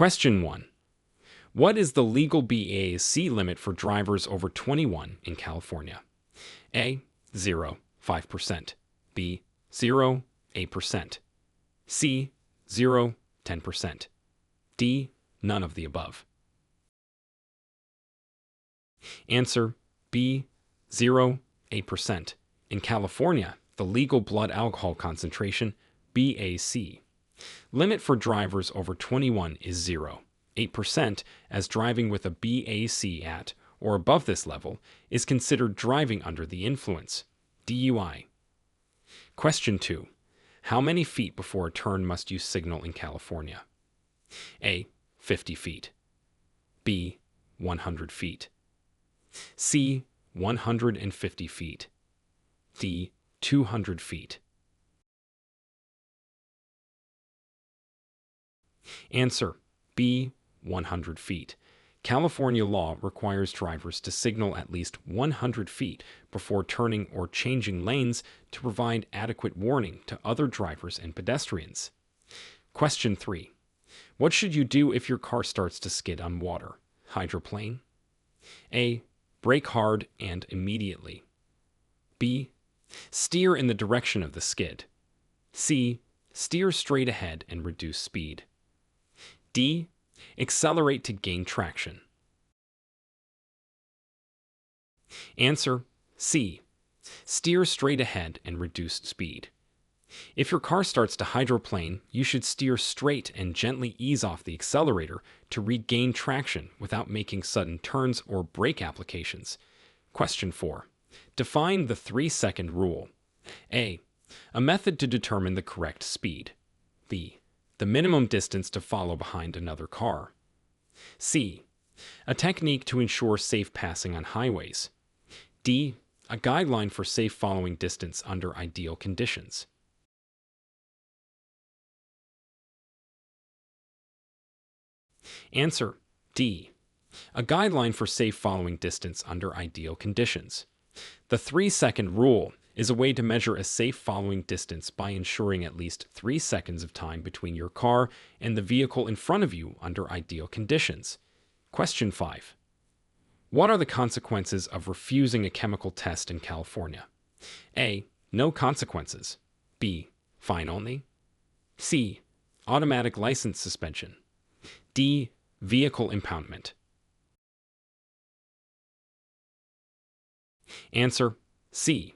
Question 1. What is the legal BAC limit for drivers over 21 in California? A. 0, 5%. B. 0, 8%. C. 0, 10%. D. None of the above. Answer B. 0, 8%. In California, the legal blood alcohol concentration, BAC, limit for drivers over 21 is 0, 8%, as driving with a BAC at or above this level is considered driving under the influence, DUI. Question 2. How many feet before a turn must you signal in California? A. 50 feet. B. 100 feet. C. 150 feet. D. 200 feet. Answer B. 100 feet. California law requires drivers to signal at least 100 feet before turning or changing lanes to provide adequate warning to other drivers and pedestrians. Question 3. What should you do if your car starts to skid on water? Hydroplane? A. Brake hard and immediately. B. Steer in the direction of the skid. C. Steer straight ahead and reduce speed. D. Accelerate to gain traction. Answer C. Steer straight ahead and reduce speed. If your car starts to hydroplane, you should steer straight and gently ease off the accelerator to regain traction without making sudden turns or brake applications. Question 4. Define the 3-second rule. A. A method to determine the correct speed. B. The minimum distance to follow behind another car. C. A technique to ensure safe passing on highways. D. A guideline for safe following distance under ideal conditions. Answer D. A guideline for safe following distance under ideal conditions. The 3-second rule is a way to measure a safe following distance by ensuring at least 3 seconds of time between your car and the vehicle in front of you under ideal conditions. Question 5. What are the consequences of refusing a chemical test in California? A. No consequences. B. Fine only. C. Automatic license suspension. D. Vehicle impoundment. Answer C.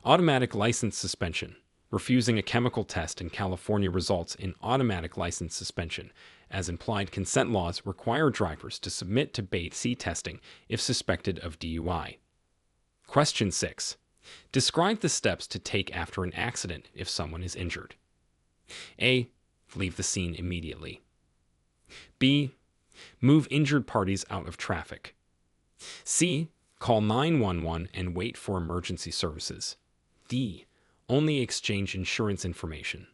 Automatic license suspension. Refusing a chemical test in California results in automatic license suspension, as implied consent laws require drivers to submit to BAC testing if suspected of DUI. Question 6. Describe the steps to take after an accident if someone is injured. A. Leave the scene immediately. B. Move injured parties out of traffic. C. Call 911 and wait for emergency services. D. Only exchange insurance information.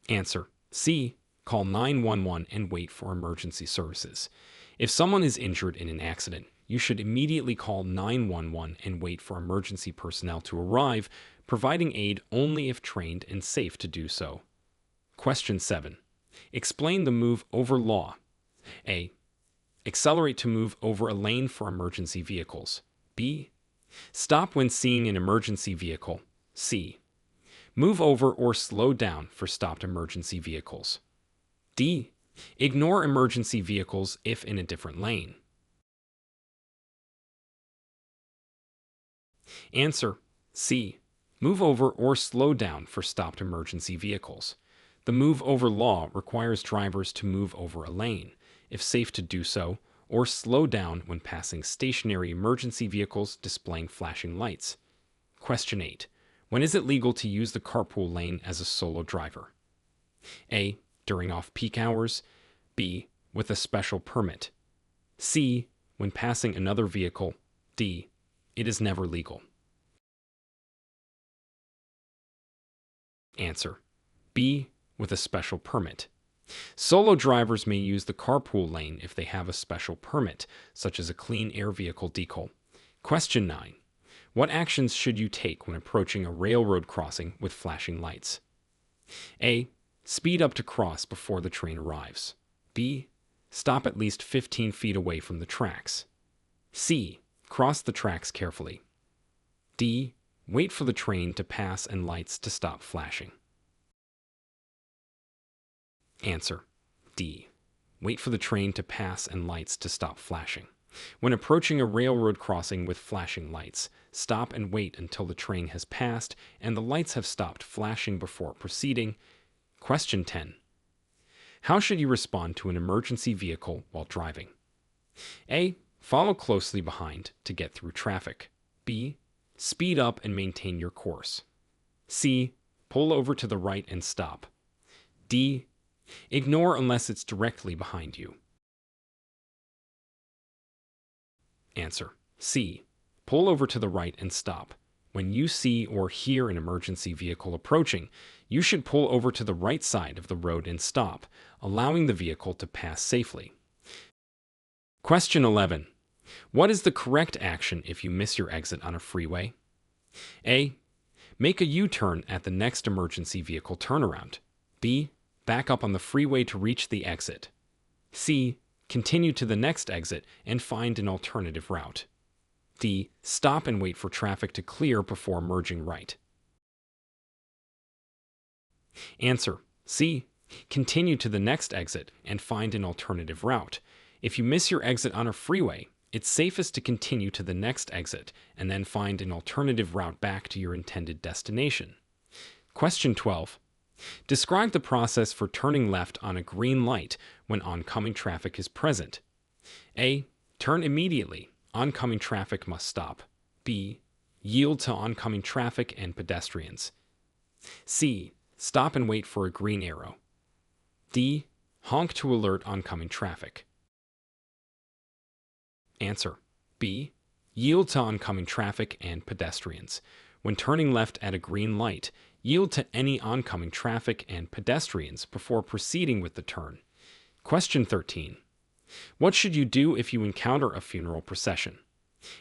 Answer C. Call 911 and wait for emergency services. If someone is injured in an accident, you should immediately call 911 and wait for emergency personnel to arrive, providing aid only if trained and safe to do so. Question 7. Explain the move over law. A. Accelerate to move over a lane for emergency vehicles. B. Stop when seeing an emergency vehicle. C. Move over or slow down for stopped emergency vehicles. D. Ignore emergency vehicles if in a different lane. Answer C. Move over or slow down for stopped emergency vehicles. The move over law requires drivers to move over a lane, if safe to do so, or slow down when passing stationary emergency vehicles displaying flashing lights. Question 8. When is it legal to use the carpool lane as a solo driver? A. During off-peak hours. B. With a special permit. C. When passing another vehicle. D. It is never legal. Answer B. With a special permit. Solo drivers may use the carpool lane if they have a special permit, such as a clean air vehicle decal. Question 9. What actions should you take when approaching a railroad crossing with flashing lights? A. Speed up to cross before the train arrives. B. Stop at least 15 feet away from the tracks. C. Cross the tracks carefully. D. Wait for the train to pass and lights to stop flashing. Answer: D. Wait for the train to pass and lights to stop flashing. When approaching a railroad crossing with flashing lights, stop and wait until the train has passed and the lights have stopped flashing before proceeding. Question 10. How should you respond to an emergency vehicle while driving? A. Follow closely behind to get through traffic. B. Speed up and maintain your course. C. Pull over to the right and stop. D. Ignore unless it's directly behind you. Answer: C. Pull over to the right and stop. When you see or hear an emergency vehicle approaching, you should pull over to the right side of the road and stop, allowing the vehicle to pass safely. Question 11. What is the correct action if you miss your exit on a freeway? A. Make a U-turn at the next emergency vehicle turnaround. B. Back up on the freeway to reach the exit. C. Continue to the next exit and find an alternative route. D. Stop and wait for traffic to clear before merging right. Answer: C. Continue to the next exit and find an alternative route. If you miss your exit on a freeway, it's safest to continue to the next exit and then find an alternative route back to your intended destination. Question 12. Describe the process for turning left on a green light when oncoming traffic is present. A. Turn immediately. Oncoming traffic must stop. B. Yield to oncoming traffic and pedestrians. C. Stop and wait for a green arrow. D. Honk to alert oncoming traffic. Answer: B. Yield to oncoming traffic and pedestrians. When turning left at a green light, yield to any oncoming traffic and pedestrians before proceeding with the turn. Question 13. What should you do if you encounter a funeral procession?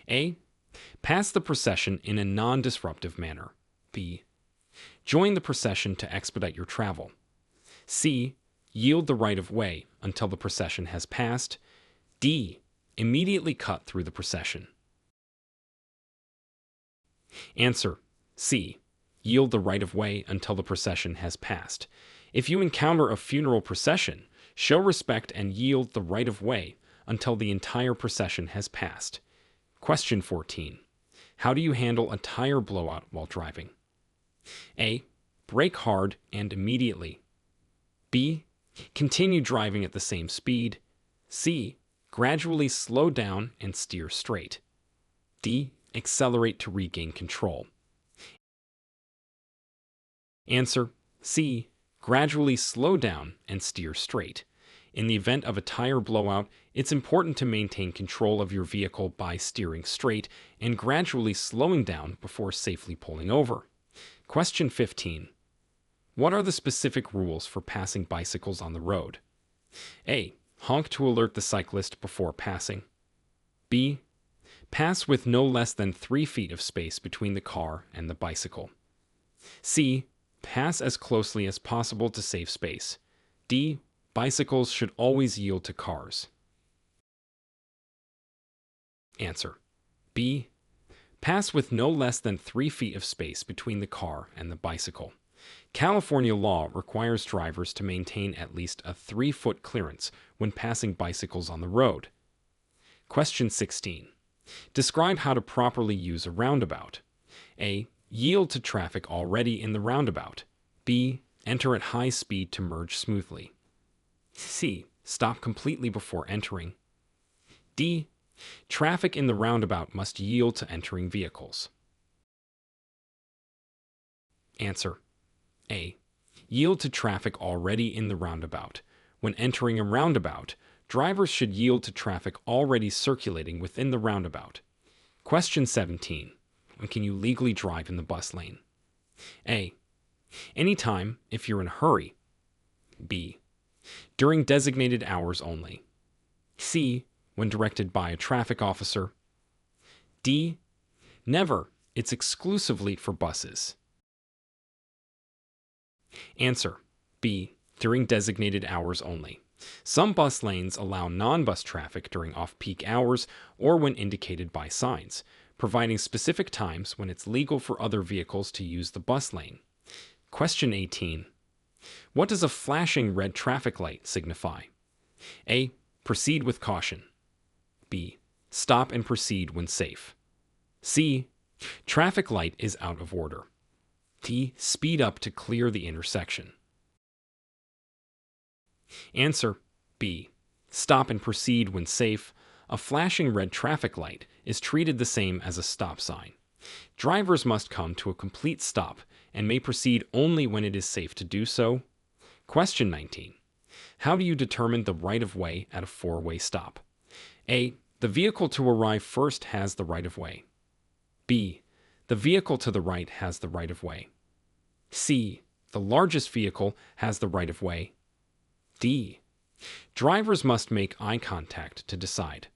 A. Pass the procession in a non-disruptive manner. B. Join the procession to expedite your travel. C. Yield the right of way until the procession has passed. D. Immediately cut through the procession. Answer: C. Yield the right of way until the procession has passed. If you encounter a funeral procession, show respect and yield the right of way until the entire procession has passed. Question 14. How do you handle a tire blowout while driving? A. Brake hard and immediately. B. Continue driving at the same speed. C. Gradually slow down and steer straight. D. Accelerate to regain control. Answer: C. Gradually slow down and steer straight. In the event of a tire blowout, it's important to maintain control of your vehicle by steering straight and gradually slowing down before safely pulling over. Question 15. What are the specific rules for passing bicycles on the road? A. Honk to alert the cyclist before passing. B. Pass with no less than 3 feet of space between the car and the bicycle. C. Pass as closely as possible to save space. D. Bicycles should always yield to cars. Answer: B. Pass with no less than 3 feet of space between the car and the bicycle. California law requires drivers to maintain at least a 3-foot clearance when passing bicycles on the road. Question 16. Describe how to properly use a roundabout. A. Yield to traffic already in the roundabout. B. Enter at high speed to merge smoothly. C. Stop completely before entering. D. Traffic in the roundabout must yield to entering vehicles. Answer: A. Yield to traffic already in the roundabout. When entering a roundabout, drivers should yield to traffic already circulating within the roundabout. Question 17. When can you legally drive in the bus lane? A. Anytime if you're in a hurry. B. During designated hours only. C. When directed by a traffic officer. D. Never. It's exclusively for buses. Answer B. During designated hours only. Some bus lanes allow non-bus traffic during off-peak hours or when indicated by signs, providing specific times when it's legal for other vehicles to use the bus lane. Question 18. What does a flashing red traffic light signify? A. Proceed with caution. B. Stop and proceed when safe. C. Traffic light is out of order. D. Speed up to clear the intersection. Answer B. Stop and proceed when safe. A flashing red traffic light is treated the same as a stop sign. Drivers must come to a complete stop and may proceed only when it is safe to do so. Question 19. How do you determine the right-of-way at a four-way stop? A. The vehicle to arrive first has the right-of-way. B. The vehicle to the right has the right-of-way. C. The largest vehicle has the right-of-way. D. Drivers must make eye contact to decide.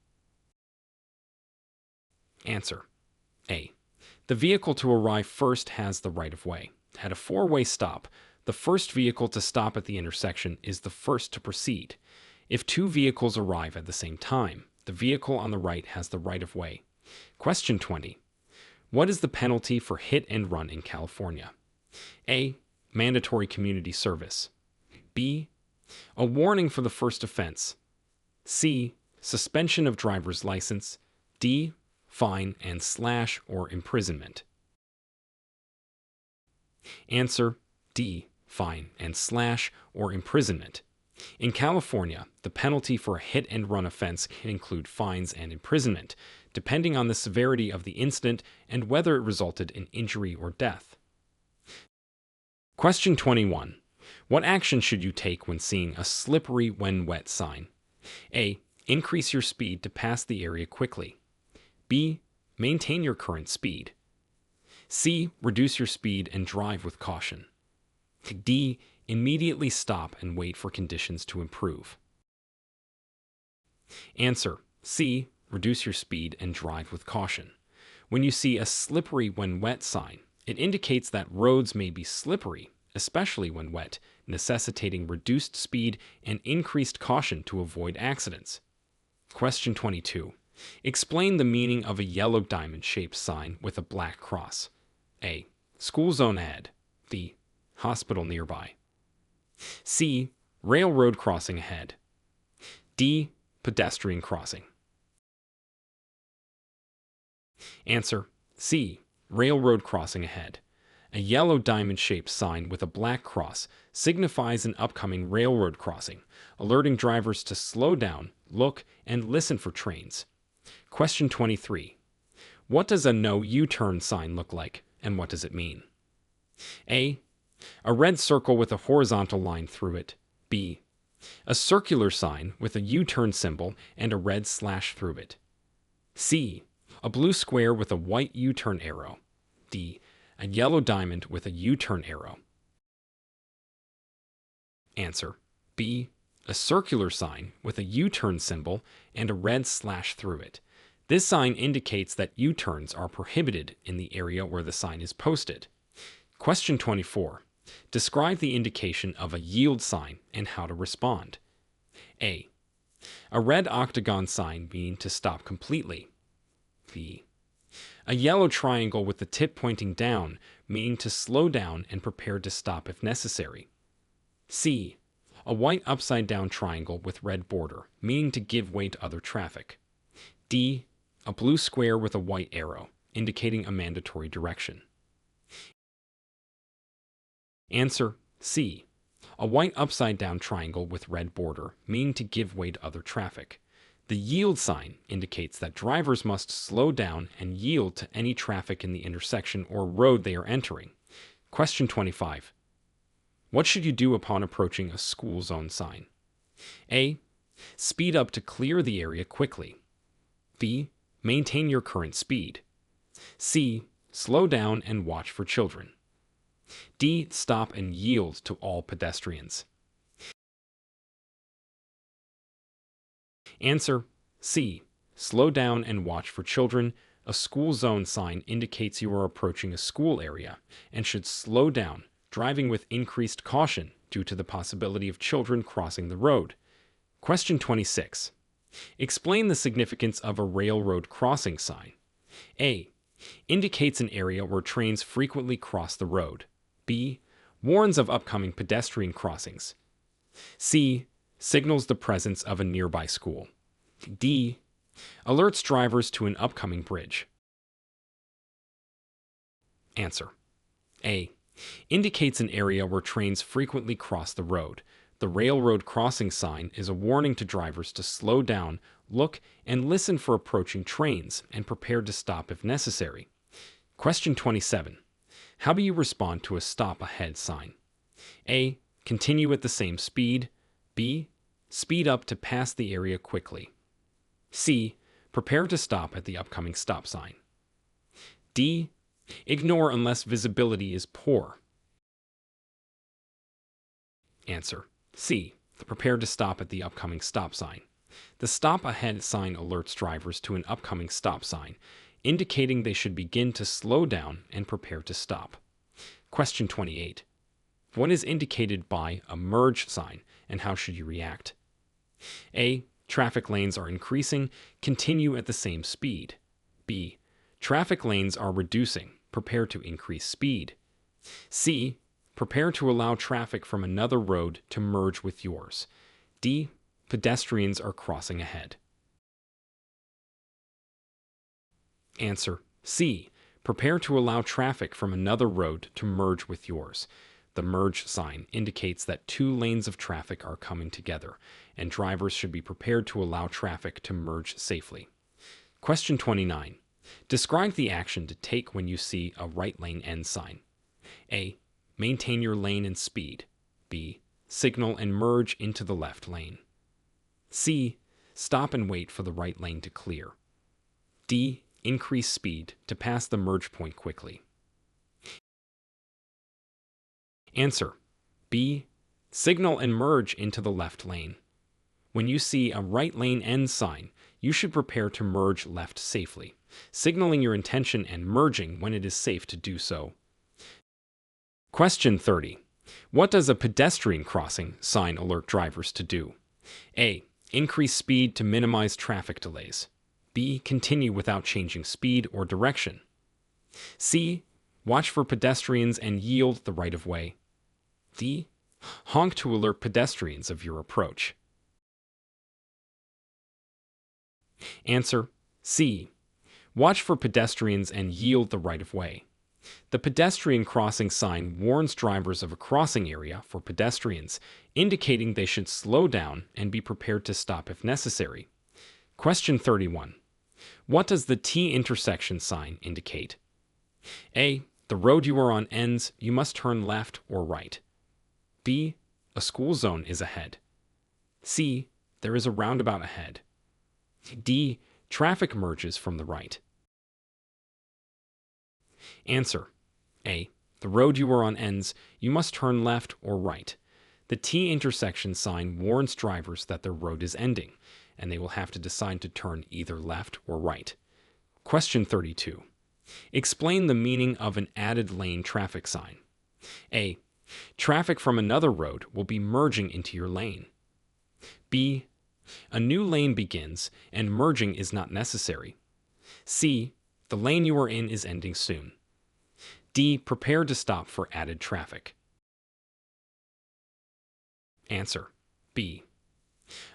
Answer A. The vehicle to arrive first has the right-of-way. At a four-way stop, the first vehicle to stop at the intersection is the first to proceed. If two vehicles arrive at the same time, the vehicle on the right has the right-of-way. Question 20. What is the penalty for hit and run in California? A. Mandatory community service. B. A warning for the first offense. C. Suspension of driver's license. D. Fine and / or imprisonment. Answer D. Fine and / or imprisonment. In California, the penalty for a hit and run offense can include fines and imprisonment, depending on the severity of the incident and whether it resulted in injury or death. Question 21. What action should you take when seeing a slippery when wet sign? A. Increase your speed to pass the area quickly. B. Maintain your current speed. C. Reduce your speed and drive with caution. D. Immediately stop and wait for conditions to improve. Answer C. Reduce your speed and drive with caution. When you see a slippery when wet sign, it indicates that roads may be slippery, especially when wet, necessitating reduced speed and increased caution to avoid accidents. Question 22. Explain the meaning of a yellow diamond-shaped sign with a black cross. A. School zone ahead. B. Hospital nearby. C. Railroad crossing ahead. D. Pedestrian crossing. Answer C. Railroad crossing ahead. A yellow diamond-shaped sign with a black cross signifies an upcoming railroad crossing, alerting drivers to slow down, look, and listen for trains. Question 23. What does a no U-turn sign look like, and what does it mean? A. A red circle with a horizontal line through it. B. A circular sign with a U-turn symbol and a red slash through it. C. A blue square with a white U-turn arrow. D. A yellow diamond with a U-turn arrow. Answer B. A circular sign with a U-turn symbol and a red slash through it. This sign indicates that U-turns are prohibited in the area where the sign is posted. Question 24. Describe the indication of a yield sign and how to respond. A. A red octagon sign meaning to stop completely. B. A yellow triangle with the tip pointing down, meaning to slow down and prepare to stop if necessary. C. A white upside-down triangle with red border, meaning to give way to other traffic. D. A blue square with a white arrow, indicating a mandatory direction. Answer C. A white upside-down triangle with red border, meaning to give way to other traffic. The yield sign indicates that drivers must slow down and yield to any traffic in the intersection or road they are entering. Question 25. What should you do upon approaching a school zone sign? A. Speed up to clear the area quickly. B. Maintain your current speed. C. Slow down and watch for children. D. Stop and yield to all pedestrians. Answer C. Slow down and watch for children. A school zone sign indicates you are approaching a school area and should slow down, driving with increased caution due to the possibility of children crossing the road. Question 26. Explain the significance of a railroad crossing sign. A. Indicates an area where trains frequently cross the road. B. Warns of upcoming pedestrian crossings. C. Signals the presence of a nearby school. D. Alerts drivers to an upcoming bridge. Answer. A. Indicates an area where trains frequently cross the road. The railroad crossing sign is a warning to drivers to slow down, look, and listen for approaching trains, and prepare to stop if necessary. Question 27. How do you respond to a stop ahead sign? A. Continue at the same speed. B. Speed up to pass the area quickly. C. Prepare to stop at the upcoming stop sign. D. Ignore unless visibility is poor. Answer. C. Prepare to stop at the upcoming stop sign. The stop ahead sign alerts drivers to an upcoming stop sign, indicating they should begin to slow down and prepare to stop. Question 28. What is indicated by a merge sign, and how should you react? A. Traffic lanes are increasing. Continue at the same speed. B. Traffic lanes are reducing. Prepare to increase speed. C. Prepare to allow traffic from another road to merge with yours. D. Pedestrians are crossing ahead. Answer. C. Prepare to allow traffic from another road to merge with yours. The merge sign indicates that two lanes of traffic are coming together, and drivers should be prepared to allow traffic to merge safely. Question 29. Describe the action to take when you see a right lane end sign. A. Maintain your lane and speed. B. Signal and merge into the left lane. C. Stop and wait for the right lane to clear. D. Increase speed to pass the merge point quickly. Answer. B. Signal and merge into the left lane. When you see a right lane end sign, you should prepare to merge left safely, signaling your intention and merging when it is safe to do so. Question 30. What does a pedestrian crossing sign alert drivers to do? A. Increase speed to minimize traffic delays. B. Continue without changing speed or direction. C. Watch for pedestrians and yield the right of way. D. Honk to alert pedestrians of your approach. Answer. C. Watch for pedestrians and yield the right of way. The pedestrian crossing sign warns drivers of a crossing area for pedestrians, indicating they should slow down and be prepared to stop if necessary. Question 31. What does the T intersection sign indicate? A. The road you are on ends. You must turn left or right. B. A school zone is ahead. C. There is a roundabout ahead. D. Traffic merges from the right. Answer. A. The road you are on ends. You must turn left or right. The T intersection sign warns drivers that their road is ending, and they will have to decide to turn either left or right. Question 32. Explain the meaning of an added lane traffic sign. A. Traffic from another road will be merging into your lane. B. A new lane begins, and merging is not necessary. C. The lane you are in is ending soon. D. Prepare to stop for added traffic. Answer. B.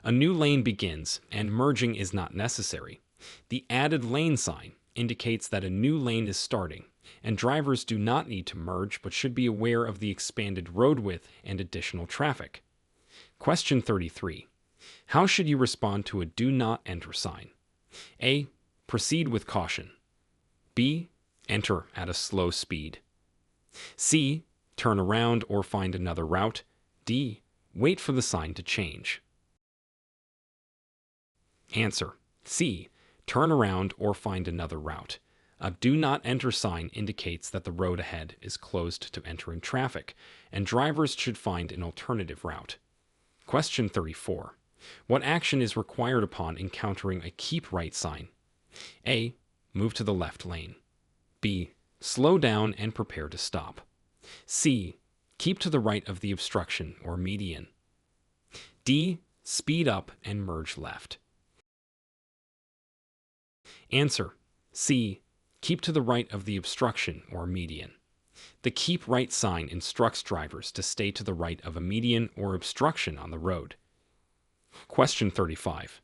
A new lane begins, and merging is not necessary. The added lane sign indicates that a new lane is starting, and drivers do not need to merge but should be aware of the expanded road width and additional traffic. Question 33. How should you respond to a do not enter sign? A. Proceed with caution. B. Enter at a slow speed. C. Turn around or find another route. D. Wait for the sign to change. Answer. C. Turn around or find another route. A do not enter sign indicates that the road ahead is closed to entering traffic, and drivers should find an alternative route. Question 34. What action is required upon encountering a keep right sign? A. Move to the left lane. B. Slow down and prepare to stop. C. Keep to the right of the obstruction or median. D. Speed up and merge left. Answer. C. Keep to the right of the obstruction or median. The keep right sign instructs drivers to stay to the right of a median or obstruction on the road. Question 35.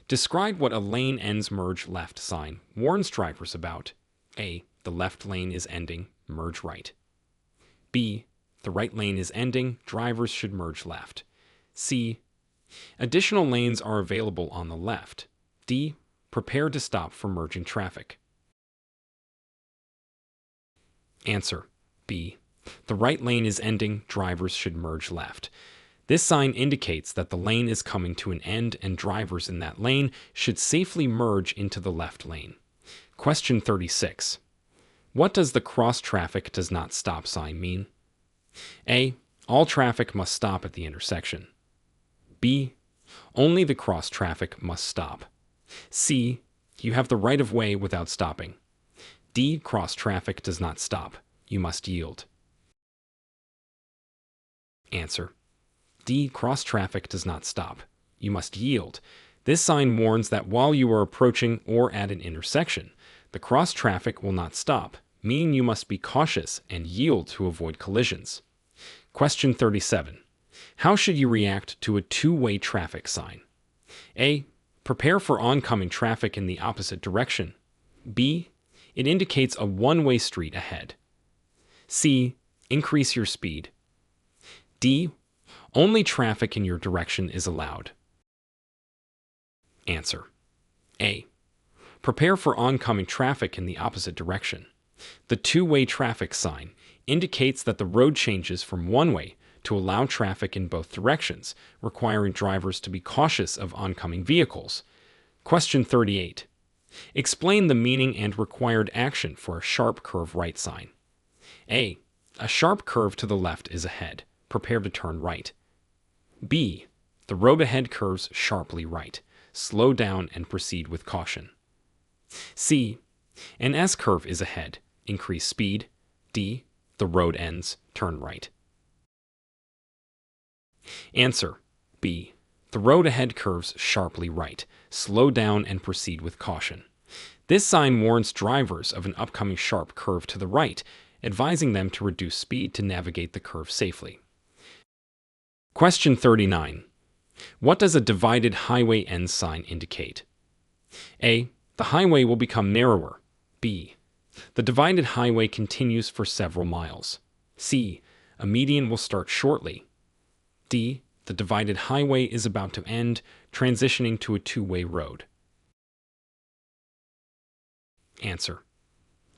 Describe what a lane ends merge left sign warns drivers about. A. The left lane is ending, merge right. B. The right lane is ending, drivers should merge left. C. Additional lanes are available on the left. D. Prepare to stop for merging traffic. Answer. B. The right lane is ending, drivers should merge left. This sign indicates that the lane is coming to an end and drivers in that lane should safely merge into the left lane. Question 36. What does the cross traffic does not stop sign mean? A. All traffic must stop at the intersection. B. Only the cross traffic must stop. C. You have the right of way without stopping. D. Cross traffic does not stop. You must yield. Answer. D. Cross traffic does not stop. You must yield. This sign warns that while you are approaching or at an intersection, the cross traffic will not stop, meaning you must be cautious and yield to avoid collisions. Question 37. How should you react to a two-way traffic sign? A. Prepare for oncoming traffic in the opposite direction. B. It indicates a one-way street ahead. C. Increase your speed. D. Only traffic in your direction is allowed. Answer. A. Prepare for oncoming traffic in the opposite direction. The two-way traffic sign indicates that the road changes from one-way to allow traffic in both directions, requiring drivers to be cautious of oncoming vehicles. Question 38. Explain the meaning and required action for a sharp curve right sign. A. A sharp curve to the left is ahead. Prepare to turn right. B. The road ahead curves sharply right. Slow down and proceed with caution. C. An S-curve is ahead. Increase speed. D. The road ends. Turn right. Answer. B. The road ahead curves sharply right. Slow down and proceed with caution. This sign warns drivers of an upcoming sharp curve to the right, advising them to reduce speed to navigate the curve safely. Question 39. What does a divided highway end sign indicate? A. The highway will become narrower. B. The divided highway continues for several miles. C. A median will start shortly. D. The divided highway is about to end, transitioning to a two-way road. Answer.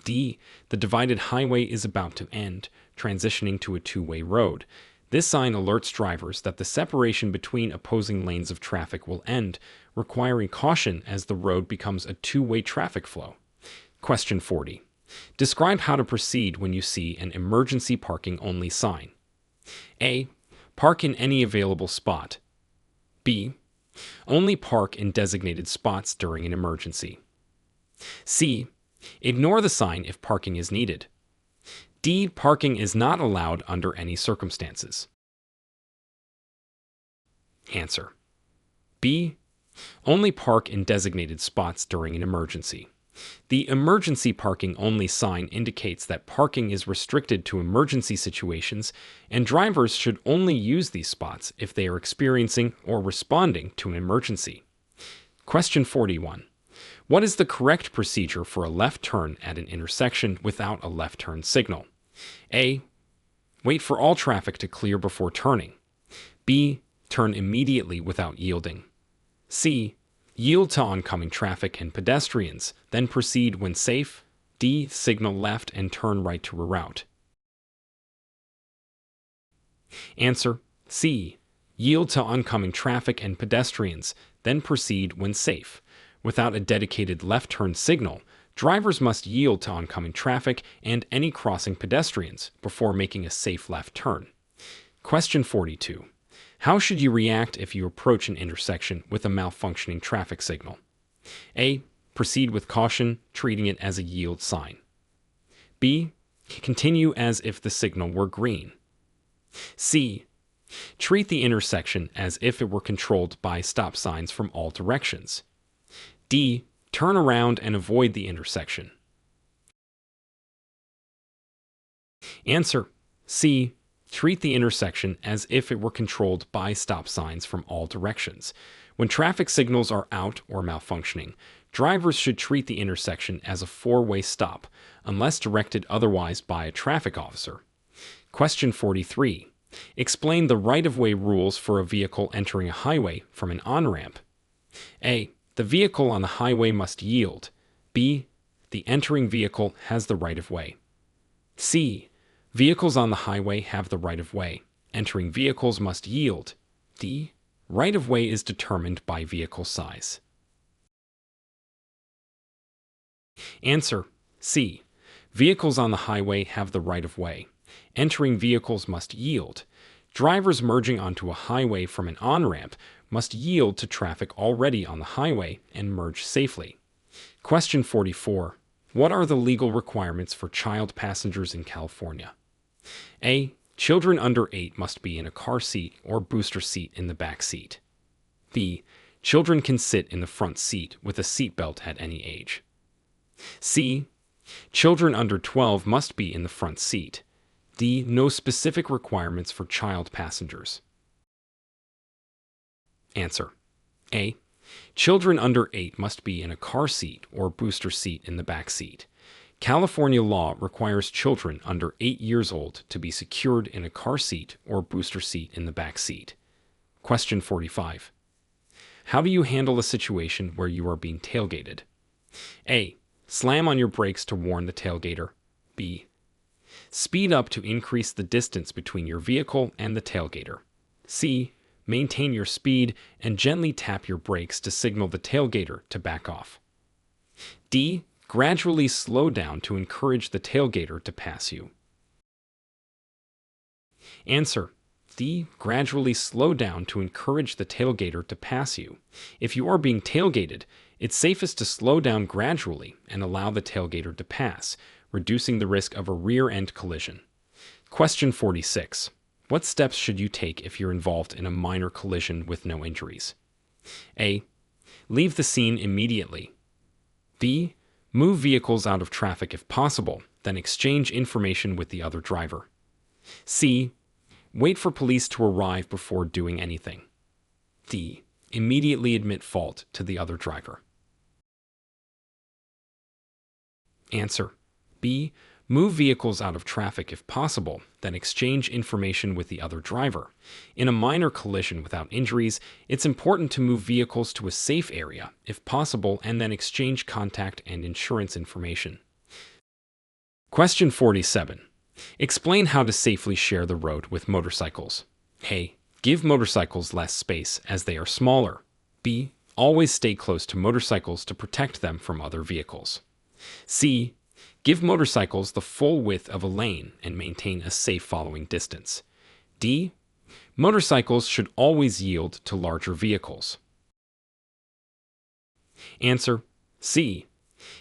D. The divided highway is about to end, transitioning to a two-way road. This sign alerts drivers that the separation between opposing lanes of traffic will end, requiring caution as the road becomes a two-way traffic flow. Question 40. Describe how to proceed when you see an emergency parking only sign. A. Park in any available spot. B. Only park in designated spots during an emergency. C. Ignore the sign if parking is needed. D. Parking is not allowed under any circumstances. Answer. B. Only park in designated spots during an emergency. The emergency parking only sign indicates that parking is restricted to emergency situations, and drivers should only use these spots if they are experiencing or responding to an emergency. Question 41. What is the correct procedure for a left turn at an intersection without a left turn signal? A. Wait for all traffic to clear before turning. B. Turn immediately without yielding. C. Yield to oncoming traffic and pedestrians, then proceed when safe. D. Signal left and turn right to reroute. Answer. C. Yield to oncoming traffic and pedestrians, then proceed when safe. Without a dedicated left turn signal, drivers must yield to oncoming traffic and any crossing pedestrians before making a safe left turn. Question 42. How should you react if you approach an intersection with a malfunctioning traffic signal? A. Proceed with caution, treating it as a yield sign. B. Continue as if the signal were green. C. Treat the intersection as if it were controlled by stop signs from all directions. D. Turn around and avoid the intersection. Answer: C. Treat the intersection as if it were controlled by stop signs from all directions. When traffic signals are out or malfunctioning, drivers should treat the intersection as a four-way stop, unless directed otherwise by a traffic officer. Question 43. Explain the right-of-way rules for a vehicle entering a highway from an on-ramp. A. The vehicle on the highway must yield. B. The entering vehicle has the right-of-way. C. Vehicles on the highway have the right-of-way. Entering vehicles must yield. D. Right-of-way is determined by vehicle size. Answer: C. Vehicles on the highway have the right-of-way. Entering vehicles must yield. Drivers merging onto a highway from an on-ramp must yield to traffic already on the highway and merge safely. Question 44. What are the legal requirements for child passengers in California? A. Children under 8 must be in a car seat or booster seat in the back seat. B. Children can sit in the front seat with a seatbelt at any age. C. Children under 12 must be in the front seat. D. No specific requirements for child passengers. Answer: A. Children under 8 must be in a car seat or booster seat in the back seat. California law requires children under 8 years old to be secured in a car seat or booster seat in the back seat. Question 45. How do you handle a situation where you are being tailgated? A. Slam on your brakes to warn the tailgater. B. Speed up to increase the distance between your vehicle and the tailgater. C. Maintain your speed and gently tap your brakes to signal the tailgater to back off. D. Gradually slow down to encourage the tailgater to pass you. Answer: D. Gradually slow down to encourage the tailgater to pass you. If you are being tailgated, it's safest to slow down gradually and allow the tailgater to pass, reducing the risk of a rear-end collision. Question 46. What steps should you take if you're involved in a minor collision with no injuries? A. Leave the scene immediately. B. Move vehicles out of traffic if possible, then exchange information with the other driver. C. Wait for police to arrive before doing anything. D. Immediately admit fault to the other driver. Answer: B. Move vehicles out of traffic if possible, then exchange information with the other driver. In a minor collision without injuries, it's important to move vehicles to a safe area, if possible, and then exchange contact and insurance information. Question 47. Explain how to safely share the road with motorcycles. A. Give motorcycles less space as they are smaller. B. Always stay close to motorcycles to protect them from other vehicles. C. Give motorcycles the full width of a lane and maintain a safe following distance. D. Motorcycles should always yield to larger vehicles. Answer: C.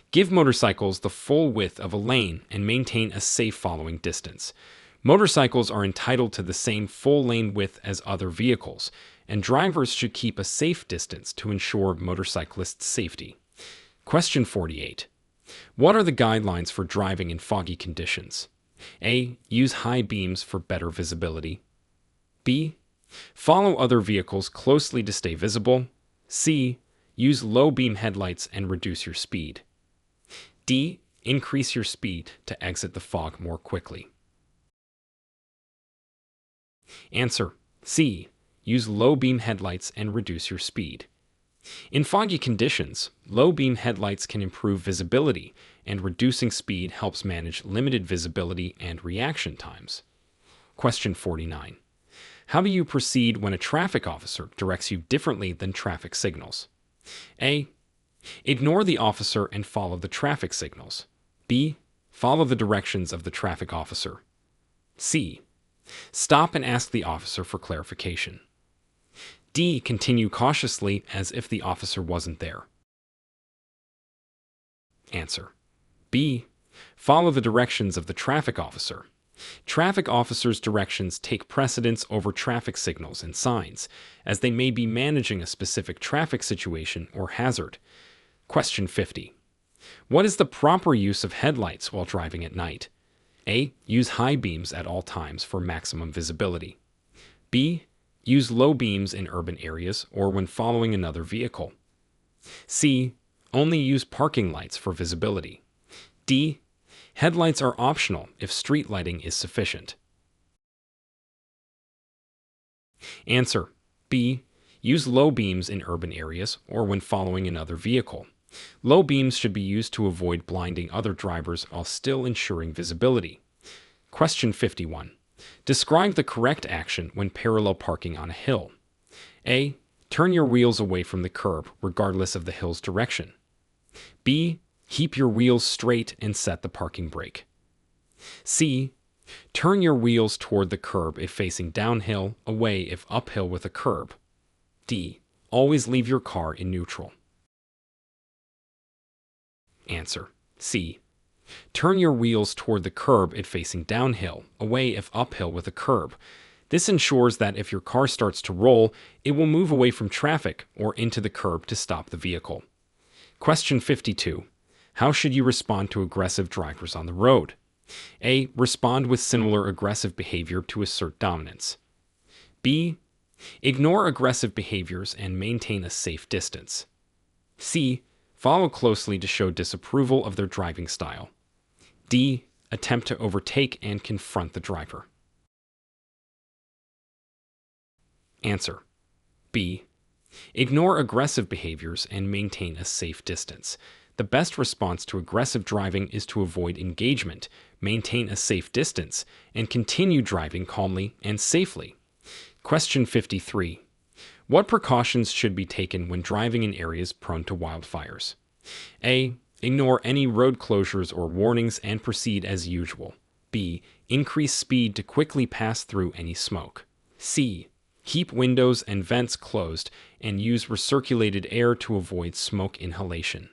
Give motorcycles the full width of a lane and maintain a safe following distance. Motorcycles are entitled to the same full lane width as other vehicles, and drivers should keep a safe distance to ensure motorcyclists' safety. Question 48. What are the guidelines for driving in foggy conditions? A. Use high beams for better visibility. B. Follow other vehicles closely to stay visible. C. Use low beam headlights and reduce your speed. D. Increase your speed to exit the fog more quickly. Answer: C. Use low beam headlights and reduce your speed. In foggy conditions, low beam headlights can improve visibility, and reducing speed helps manage limited visibility and reaction times. Question 49. How do you proceed when a traffic officer directs you differently than traffic signals? A. Ignore the officer and follow the traffic signals. B. Follow the directions of the traffic officer. C. Stop and ask the officer for clarification. D. Continue cautiously as if the officer wasn't there. Answer: B. Follow the directions of the traffic officer. Traffic officers' directions take precedence over traffic signals and signs, as they may be managing a specific traffic situation or hazard. Question 50. What is the proper use of headlights while driving at night? A. Use high beams at all times for maximum visibility. B. Use low beams in urban areas or when following another vehicle. C. Only use parking lights for visibility. D. Headlights are optional if street lighting is sufficient. Answer. B. Use low beams in urban areas or when following another vehicle. Low beams should be used to avoid blinding other drivers while still ensuring visibility. Question 51. Describe the correct action when parallel parking on a hill. A. Turn your wheels away from the curb regardless of the hill's direction. B. Keep your wheels straight and set the parking brake. C. Turn your wheels toward the curb if facing downhill, away if uphill with a curb. D. Always leave your car in neutral. Answer. C. Turn your wheels toward the curb if facing downhill, away if uphill with a curb. This ensures that if your car starts to roll, it will move away from traffic or into the curb to stop the vehicle. Question 52. How should you respond to aggressive drivers on the road? A. Respond with similar aggressive behavior to assert dominance. B. Ignore aggressive behaviors and maintain a safe distance. C. Follow closely to show disapproval of their driving style. D. Attempt to overtake and confront the driver. Answer. B. Ignore aggressive behaviors and maintain a safe distance. The best response to aggressive driving is to avoid engagement, maintain a safe distance, and continue driving calmly and safely. Question 53. What precautions should be taken when driving in areas prone to wildfires? A. Ignore any road closures or warnings and proceed as usual. B. Increase speed to quickly pass through any smoke. C. Keep windows and vents closed and use recirculated air to avoid smoke inhalation.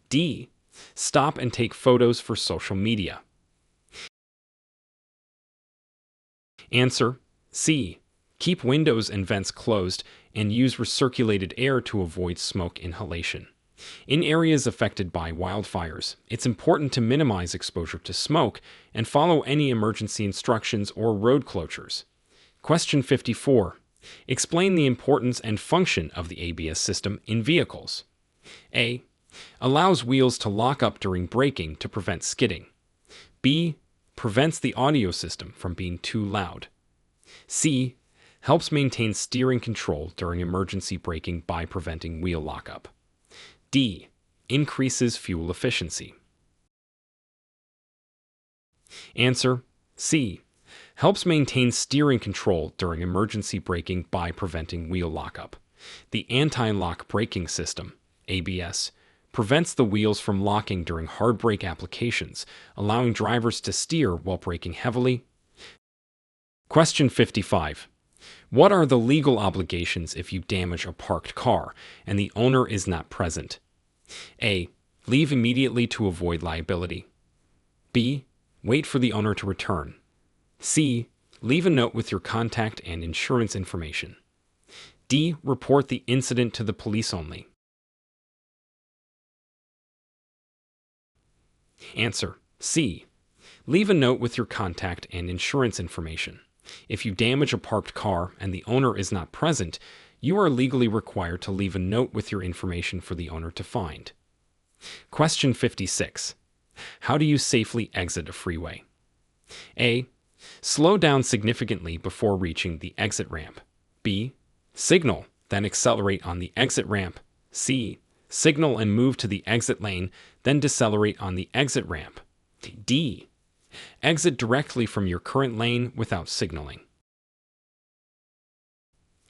D. Stop and take photos for social media. Answer. C. Keep windows and vents closed and use recirculated air to avoid smoke inhalation. In areas affected by wildfires, it's important to minimize exposure to smoke and follow any emergency instructions or road closures. Question 54. Explain the importance and function of the ABS system in vehicles. A. Allows wheels to lock up during braking to prevent skidding. B. Prevents the audio system from being too loud. C. Helps maintain steering control during emergency braking by preventing wheel lockup. D. Increases fuel efficiency. Answer. C. Helps maintain steering control during emergency braking by preventing wheel lockup. The anti-lock braking system, ABS, prevents the wheels from locking during hard brake applications, allowing drivers to steer while braking heavily. Question 55. What are the legal obligations if you damage a parked car and the owner is not present? A. Leave immediately to avoid liability. B. Wait for the owner to return. C. Leave a note with your contact and insurance information. D. Report the incident to the police only. Answer. C. Leave a note with your contact and insurance information. If you damage a parked car and the owner is not present, you are legally required to leave a note with your information for the owner to find. Question 56. How do you safely exit a freeway? A. Slow down significantly before reaching the exit ramp. B. Signal, then accelerate on the exit ramp. C. Signal and move to the exit lane, then decelerate on the exit ramp. D. Exit directly from your current lane without signaling.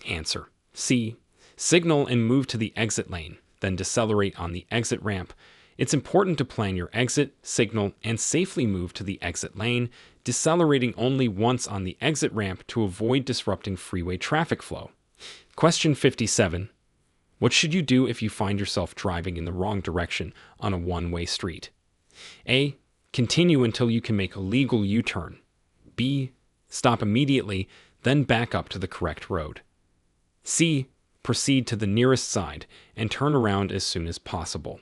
Answer. C. Signal and move to the exit lane, then decelerate on the exit ramp. It's important to plan your exit, signal, and safely move to the exit lane, decelerating only once on the exit ramp to avoid disrupting freeway traffic flow. Question 57. What should you do if you find yourself driving in the wrong direction on a one-way street? A. Continue until you can make a legal U-turn. B. Stop immediately, then back up to the correct road. C. Proceed to the nearest side and turn around as soon as possible.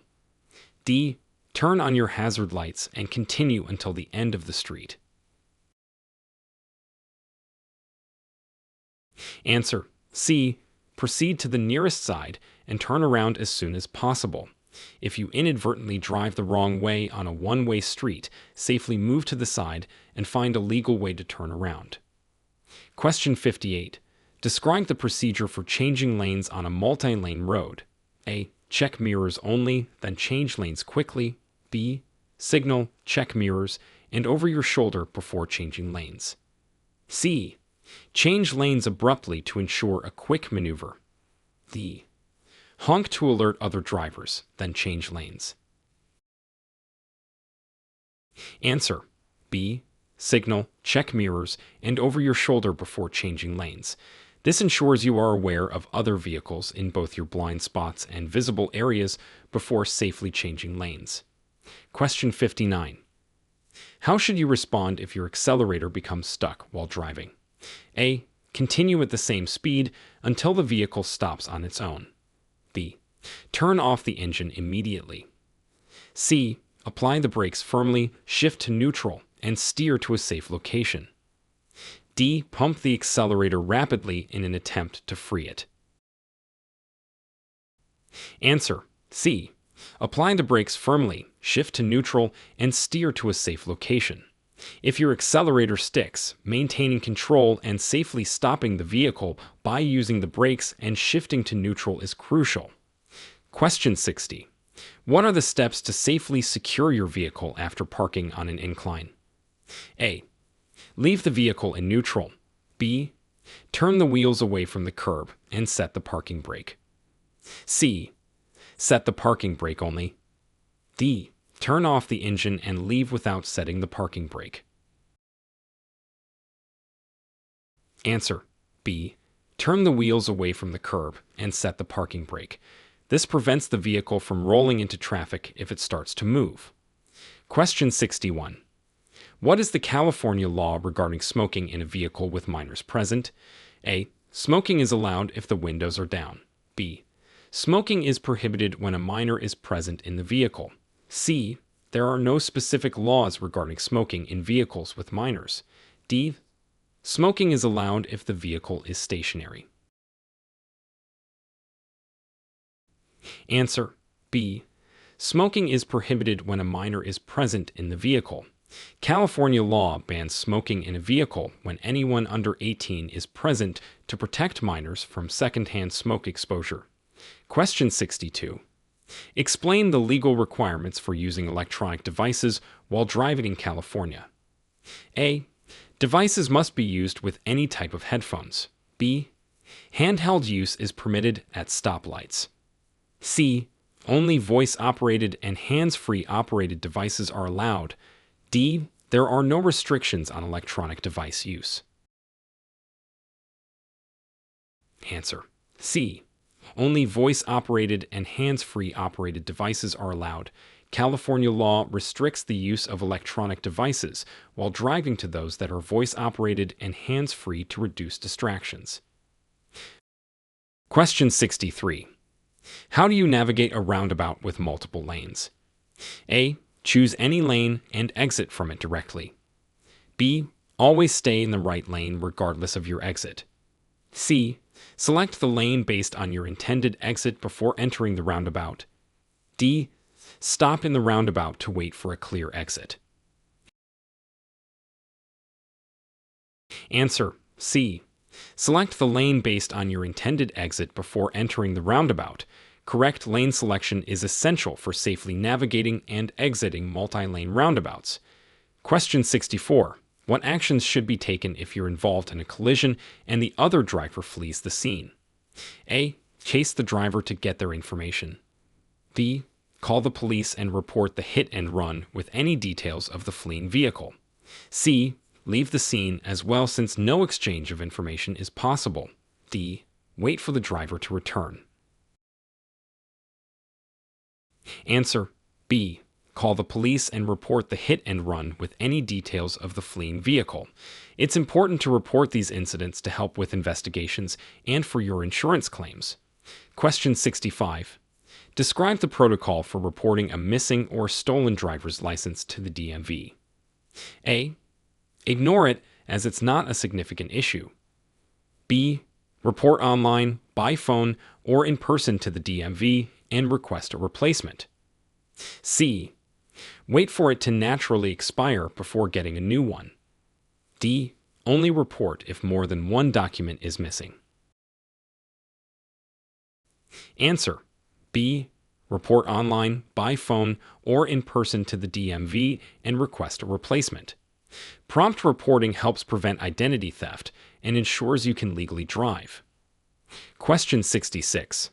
D. Turn on your hazard lights and continue until the end of the street. Answer: C. Proceed to the nearest side and turn around as soon as possible. If you inadvertently drive the wrong way on a one-way street, safely move to the side and find a legal way to turn around. Question 58. Describe the procedure for changing lanes on a multi-lane road. A. Check mirrors only, then change lanes quickly. B. Signal, check mirrors, and over your shoulder before changing lanes. C. Change lanes abruptly to ensure a quick maneuver. D. Honk to alert other drivers, then change lanes. Answer: B. Signal, check mirrors, and over your shoulder before changing lanes. This ensures you are aware of other vehicles in both your blind spots and visible areas before safely changing lanes. Question 59. How should you respond if your accelerator becomes stuck while driving? A. Continue at the same speed until the vehicle stops on its own. B. Turn off the engine immediately. C. Apply the brakes firmly, shift to neutral, and steer to a safe location. D. Pump the accelerator rapidly in an attempt to free it. Answer: C. Apply the brakes firmly, shift to neutral, and steer to a safe location. If your accelerator sticks, maintaining control and safely stopping the vehicle by using the brakes and shifting to neutral is crucial. Question 60. What are the steps to safely secure your vehicle after parking on an incline? A. Leave the vehicle in neutral. B. Turn the wheels away from the curb and set the parking brake. C. Set the parking brake only. D. Turn off the engine and leave without setting the parking brake. Answer: B. Turn the wheels away from the curb and set the parking brake. This prevents the vehicle from rolling into traffic if it starts to move. Question 61. What is the California law regarding smoking in a vehicle with minors present? A. Smoking is allowed if the windows are down. B. Smoking is prohibited when a minor is present in the vehicle. C. There are no specific laws regarding smoking in vehicles with minors. D. Smoking is allowed if the vehicle is stationary. Answer: B. Smoking is prohibited when a minor is present in the vehicle. California law bans smoking in a vehicle when anyone under 18 is present to protect minors from secondhand smoke exposure. Question 62. Explain the legal requirements for using electronic devices while driving in California. A. Devices must be used with any type of headphones. B. Handheld use is permitted at stoplights. C. Only voice-operated and hands-free operated devices are allowed. D. There are no restrictions on electronic device use. Answer: C. Only voice-operated and hands-free operated devices are allowed. California law restricts the use of electronic devices while driving to those that are voice-operated and hands-free to reduce distractions. Question 63. How do you navigate a roundabout with multiple lanes? A. Choose any lane and exit from it directly. B. Always stay in the right lane regardless of your exit. C. Select the lane based on your intended exit before entering the roundabout. D. Stop in the roundabout to wait for a clear exit. Answer: C. Select the lane based on your intended exit before entering the roundabout. Correct lane selection is essential for safely navigating and exiting multi-lane roundabouts. Question 64. What actions should be taken if you're involved in a collision and the other driver flees the scene? A. Chase the driver to get their information. B. Call the police and report the hit and run with any details of the fleeing vehicle. C. Leave the scene as well since no exchange of information is possible. D. Wait for the driver to return. Answer: B. Call the police and report the hit and run with any details of the fleeing vehicle. It's important to report these incidents to help with investigations and for your insurance claims. Question 65. Describe the protocol for reporting a missing or stolen driver's license to the DMV. A. Ignore it as it's not a significant issue. B. Report online, by phone, or in person to the DMV and request a replacement. C. Wait for it to naturally expire before getting a new one. D. Only report if more than one document is missing. Answer. B. Report online, by phone, or in person to the DMV and request a replacement. Prompt reporting helps prevent identity theft and ensures you can legally drive. Question 66.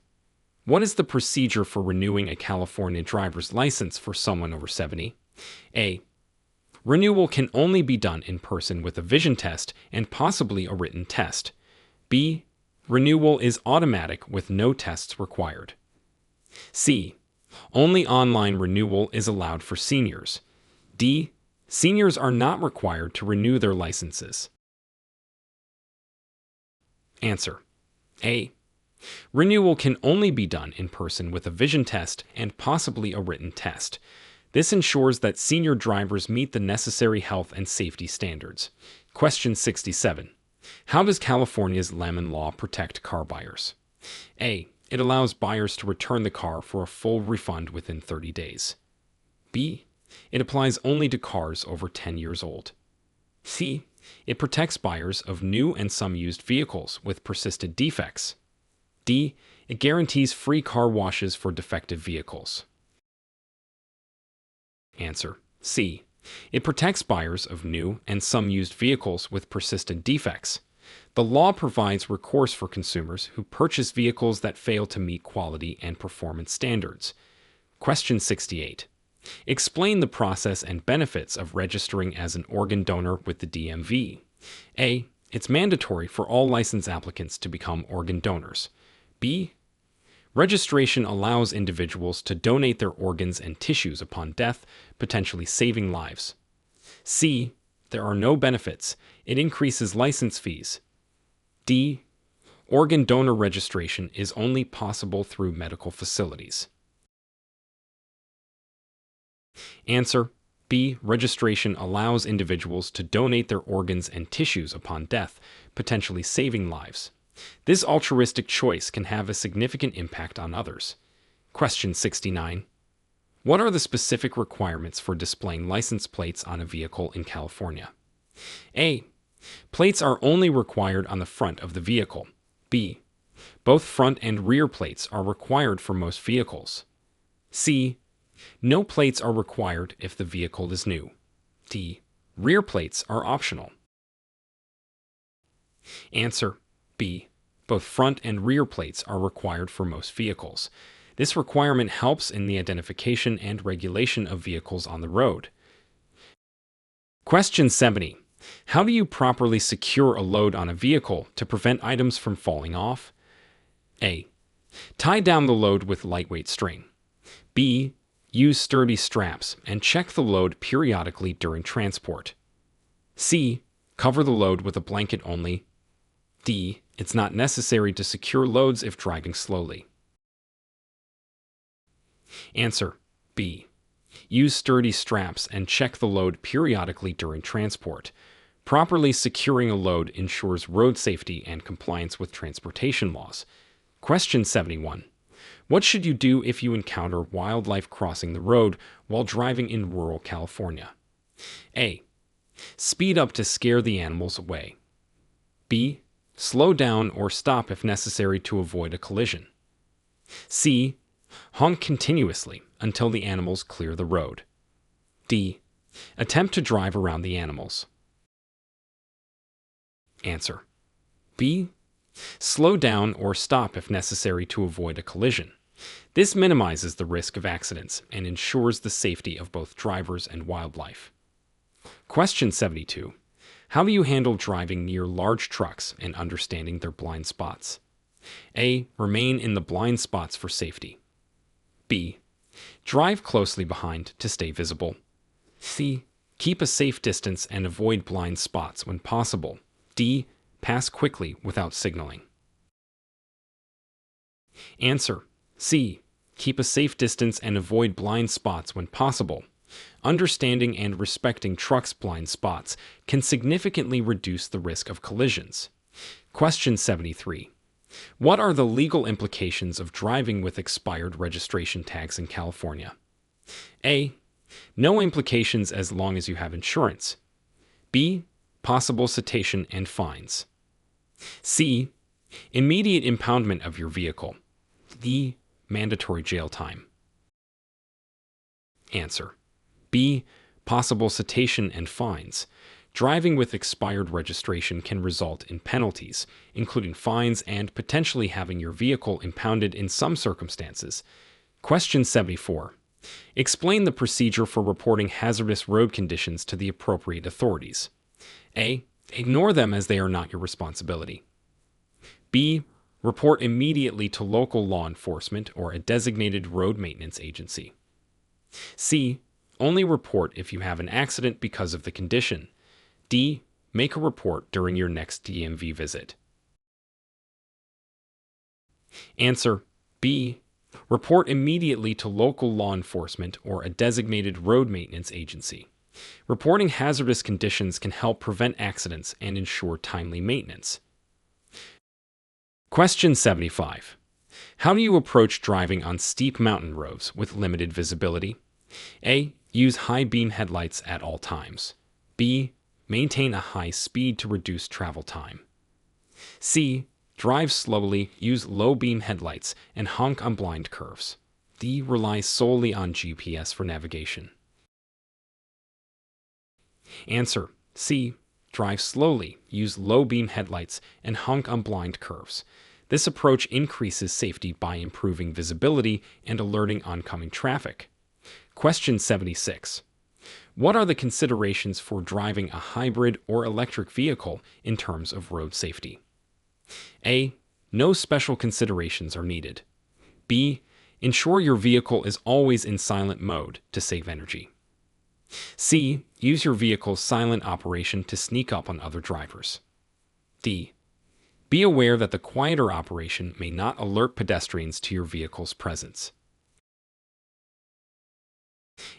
What is the procedure for renewing a California driver's license for someone over 70? A. Renewal can only be done in person with a vision test and possibly a written test. B. Renewal is automatic with no tests required. C. Only online renewal is allowed for seniors. D. Seniors are not required to renew their licenses. Answer. A. Renewal can only be done in person with a vision test and possibly a written test. This ensures that senior drivers meet the necessary health and safety standards. Question 67. How does California's lemon law protect car buyers? A. It allows buyers to return the car for a full refund within 30 days. B. It applies only to cars over 10 years old. C. It protects buyers of new and some used vehicles with persistent defects. D. It guarantees free car washes for defective vehicles. Answer. C. It protects buyers of new and some used vehicles with persistent defects. The law provides recourse for consumers who purchase vehicles that fail to meet quality and performance standards. Question 68. Explain the process and benefits of registering as an organ donor with the DMV. A. It's mandatory for all license applicants to become organ donors. B. Registration allows individuals to donate their organs and tissues upon death, potentially saving lives. C. There are no benefits. It increases license fees. D. Organ donor registration is only possible through medical facilities. Answer. B. Registration allows individuals to donate their organs and tissues upon death, potentially saving lives. This altruistic choice can have a significant impact on others. Question 69. What are the specific requirements for displaying license plates on a vehicle in California? A. Plates are only required on the front of the vehicle. B. Both front and rear plates are required for most vehicles. C. No plates are required if the vehicle is new. D. Rear plates are optional. Answer. B. Both front and rear plates are required for most vehicles. This requirement helps in the identification and regulation of vehicles on the road. Question 70. How do you properly secure a load on a vehicle to prevent items from falling off? A. Tie down the load with lightweight string. B. Use sturdy straps and check the load periodically during transport. C. Cover the load with a blanket only. D. It's not necessary to secure loads if driving slowly. Answer. B. Use sturdy straps and check the load periodically during transport. Properly securing a load ensures road safety and compliance with transportation laws. Question 71. What should you do if you encounter wildlife crossing the road while driving in rural California? A. Speed up to scare the animals away. B. Slow down or stop if necessary to avoid a collision. C. Honk continuously until the animals clear the road. D. Attempt to drive around the animals. Answer. B. Slow down or stop if necessary to avoid a collision. This minimizes the risk of accidents and ensures the safety of both drivers and wildlife. Question 72. How do you handle driving near large trucks and understanding their blind spots? A. Remain in the blind spots for safety. B. Drive closely behind to stay visible. C. Keep a safe distance and avoid blind spots when possible. D. Pass quickly without signaling. Answer: C. Keep a safe distance and avoid blind spots when possible. Understanding and respecting trucks' blind spots can significantly reduce the risk of collisions. Question 73. What are the legal implications of driving with expired registration tags in California? A. No implications as long as you have insurance. B. Possible citation and fines. C. Immediate impoundment of your vehicle. D. Mandatory jail time. Answer: B. Possible citation and fines. Driving with expired registration can result in penalties, including fines and potentially having your vehicle impounded in some circumstances. Question 74. Explain the procedure for reporting hazardous road conditions to the appropriate authorities. A. Ignore them as they are not your responsibility. B. Report immediately to local law enforcement or a designated road maintenance agency. C. Only report if you have an accident because of the condition. D. Make a report during your next DMV visit. Answer: B. Report immediately to local law enforcement or a designated road maintenance agency. Reporting hazardous conditions can help prevent accidents and ensure timely maintenance. Question 75. How do you approach driving on steep mountain roads with limited visibility? A. Use high beam headlights at all times. B. Maintain a high speed to reduce travel time. C. Drive slowly, use low beam headlights, and honk on blind curves. D. Rely solely on GPS for navigation. Answer: C. Drive slowly, use low beam headlights, and honk on blind curves. This approach increases safety by improving visibility and alerting oncoming traffic. Question 76. What are the considerations for driving a hybrid or electric vehicle in terms of road safety? A. No special considerations are needed. B. Ensure your vehicle is always in silent mode to save energy. C. Use your vehicle's silent operation to sneak up on other drivers. D. Be aware that the quieter operation may not alert pedestrians to your vehicle's presence.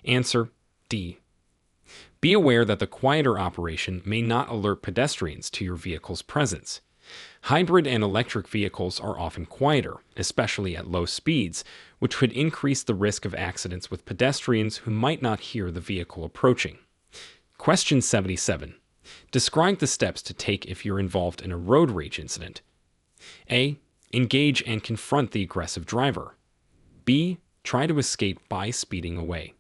Answer: D. Be aware that the quieter operation may not alert pedestrians to your vehicle's presence. Hybrid and electric vehicles are often quieter, especially at low speeds, which could increase the risk of accidents with pedestrians who might not hear the vehicle approaching. Question 77. Describe the steps to take if you're involved in a road rage incident. A. Engage and confront the aggressive driver. B. Try to escape by speeding away.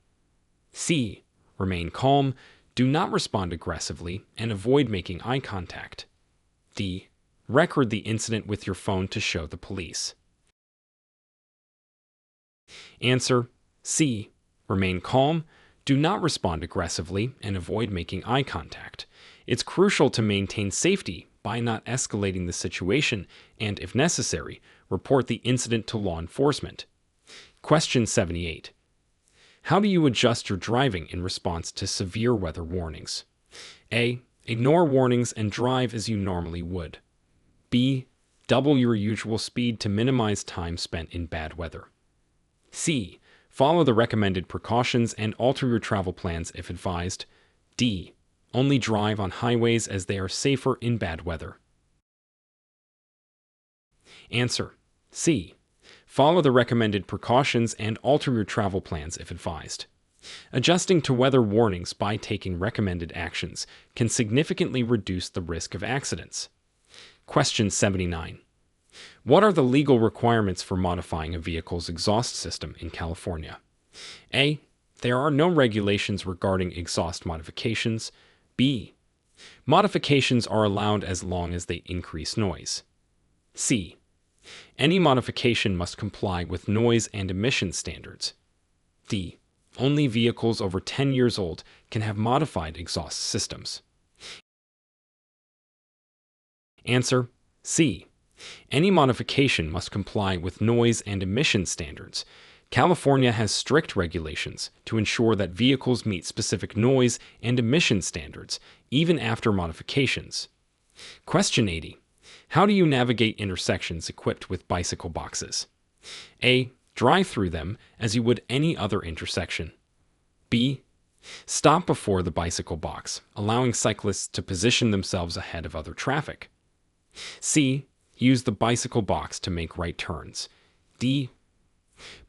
C. Remain calm, do not respond aggressively, and avoid making eye contact. D. Record the incident with your phone to show the police. Answer: C. Remain calm, do not respond aggressively, and avoid making eye contact. It's crucial to maintain safety by not escalating the situation and, if necessary, report the incident to law enforcement. Question 78. How do you adjust your driving in response to severe weather warnings? A. Ignore warnings and drive as you normally would. B. Double your usual speed to minimize time spent in bad weather. C. Follow the recommended precautions and alter your travel plans if advised. D. Only drive on highways as they are safer in bad weather. Answer: C. Follow the recommended precautions and alter your travel plans if advised. Adjusting to weather warnings by taking recommended actions can significantly reduce the risk of accidents. Question 79. What are the legal requirements for modifying a vehicle's exhaust system in California? A. There are no regulations regarding exhaust modifications. B. Modifications are allowed as long as they increase noise. C. Any modification must comply with noise and emission standards. D. Only vehicles over 10 years old can have modified exhaust systems. Answer: C. Any modification must comply with noise and emission standards. California has strict regulations to ensure that vehicles meet specific noise and emission standards, even after modifications. Question 80. How do you navigate intersections equipped with bicycle boxes? A. Drive through them as you would any other intersection. B. Stop before the bicycle box, allowing cyclists to position themselves ahead of other traffic. C. Use the bicycle box to make right turns. D.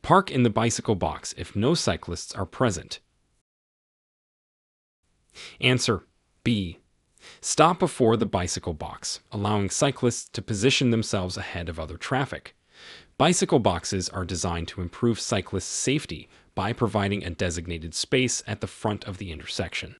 Park in the bicycle box if no cyclists are present. Answer B. Stop before the bicycle box, allowing cyclists to position themselves ahead of other traffic. Bicycle boxes are designed to improve cyclists' safety by providing a designated space at the front of the intersection.